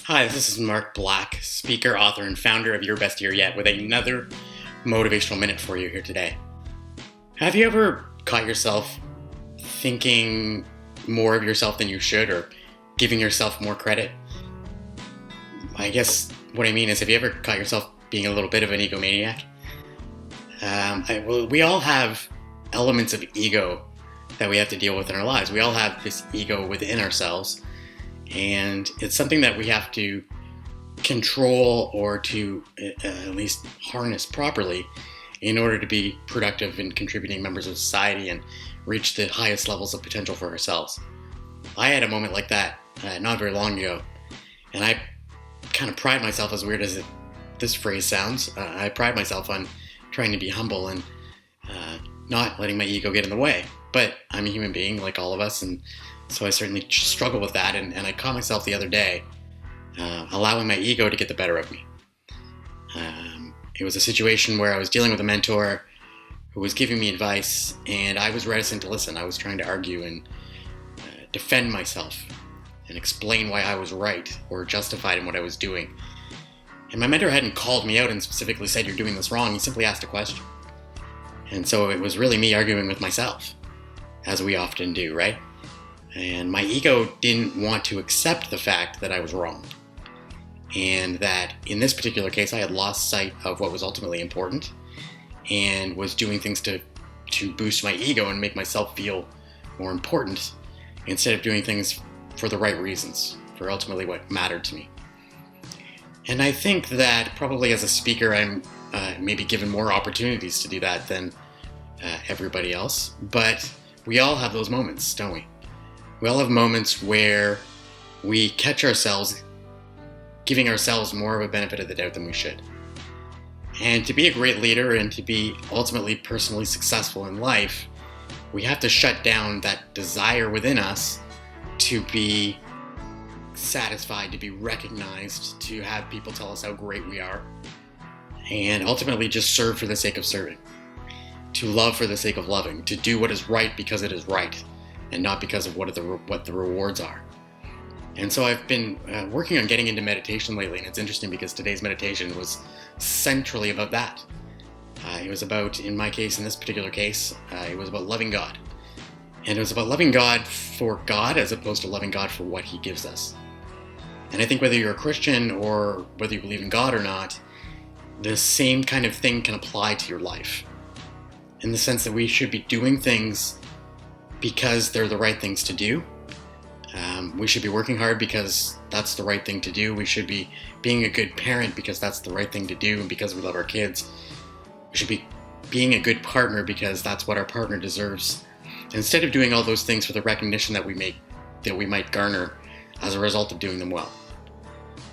Hi, this is Mark Black, speaker, author, and founder of Your Best Year Yet, with another motivational minute for you here today. Have you ever caught yourself thinking more of yourself than you should, or giving yourself more credit? I guess what I mean is, have you ever caught yourself being a little bit of an egomaniac? We all have elements of ego that we have to deal with in our lives. We all have this ego within ourselves. And it's something that we have to control or to at least harness properly in order to be productive and contributing members of society and reach the highest levels of potential for ourselves. I had a moment like that not very long ago, and I kind of pride myself, as weird as this phrase sounds, I pride myself on trying to be humble and not letting my ego get in the way. But I'm a human being like all of us, and so I certainly struggle with that, and I caught myself the other day allowing my ego to get the better of me. It was a situation where I was dealing with a mentor who was giving me advice, and I was reticent to listen. I was trying to argue and defend myself and explain why I was right or justified in what I was doing. And my mentor hadn't called me out and specifically said, "You're doing this wrong." He simply asked a question. And so it was really me arguing with myself, as we often do, right? And my ego didn't want to accept the fact that I was wrong. And that in this particular case, I had lost sight of what was ultimately important and was doing things to boost my ego and make myself feel more important instead of doing things for the right reasons, for ultimately what mattered to me. And I think that probably as a speaker, I'm maybe given more opportunities to do that than everybody else. But we all have those moments, don't we? We all have moments where we catch ourselves giving ourselves more of a benefit of the doubt than we should. And to be a great leader and to be ultimately personally successful in life, we have to shut down that desire within us to be satisfied, to be recognized, to have people tell us how great we are, and ultimately just serve for the sake of serving, to love for the sake of loving, to do what is right because it is right, and not because of what the rewards are. And so I've been working on getting into meditation lately, and it's interesting because today's meditation was centrally about that. It was about, in my case, in this particular case, it was about loving God. And it was about loving God for God as opposed to loving God for what He gives us. And I think whether you're a Christian or whether you believe in God or not, the same kind of thing can apply to your life. In the sense that we should be doing things because they're the right things to do. We should be working hard because that's the right thing to do. We should be being a good parent because that's the right thing to do and because we love our kids. We should be being a good partner because that's what our partner deserves. Instead of doing all those things for the recognition that we might garner as a result of doing them well.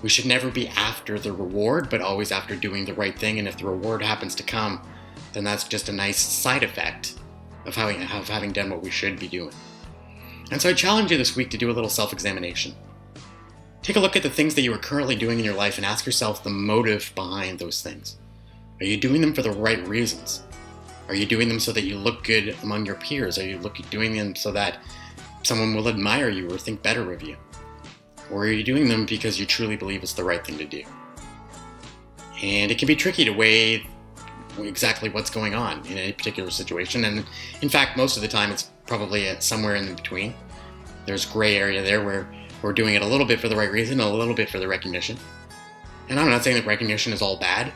We should never be after the reward, but always after doing the right thing. And if the reward happens to come, then that's just a nice side effect of having done what we should be doing. And so I challenge you this week to do a little self-examination. Take a look at the things that you are currently doing in your life and ask yourself the motive behind those things. Are you doing them for the right reasons? Are you doing them so that you look good among your peers? Are you doing them so that someone will admire you or think better of you? Or are you doing them because you truly believe it's the right thing to do? And it can be tricky to weigh exactly what's going on in any particular situation. And in fact, most of the time, it's probably somewhere in between. There's gray area there where we're doing it a little bit for the right reason, a little bit for the recognition. And I'm not saying that recognition is all bad,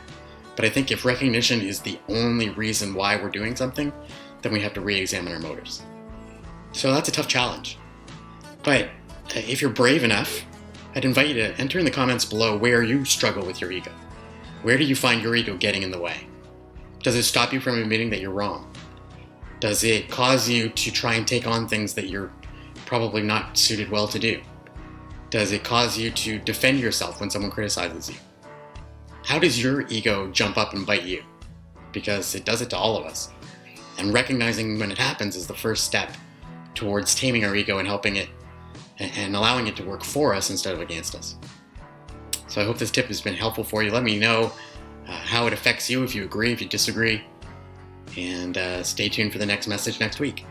but I think if recognition is the only reason why we're doing something, then we have to re-examine our motives. So that's a tough challenge. But if you're brave enough, I'd invite you to enter in the comments below where you struggle with your ego. Where do you find your ego getting in the way? Does it stop you from admitting that you're wrong? Does it cause you to try and take on things that you're probably not suited well to do? Does it cause you to defend yourself when someone criticizes you? How does your ego jump up and bite you? Because it does it to all of us. And recognizing when it happens is the first step towards taming our ego and helping it and allowing it to work for us instead of against us. So I hope this tip has been helpful for you. Let me know how it affects you, if you agree, if you disagree. And stay tuned for the next message next week.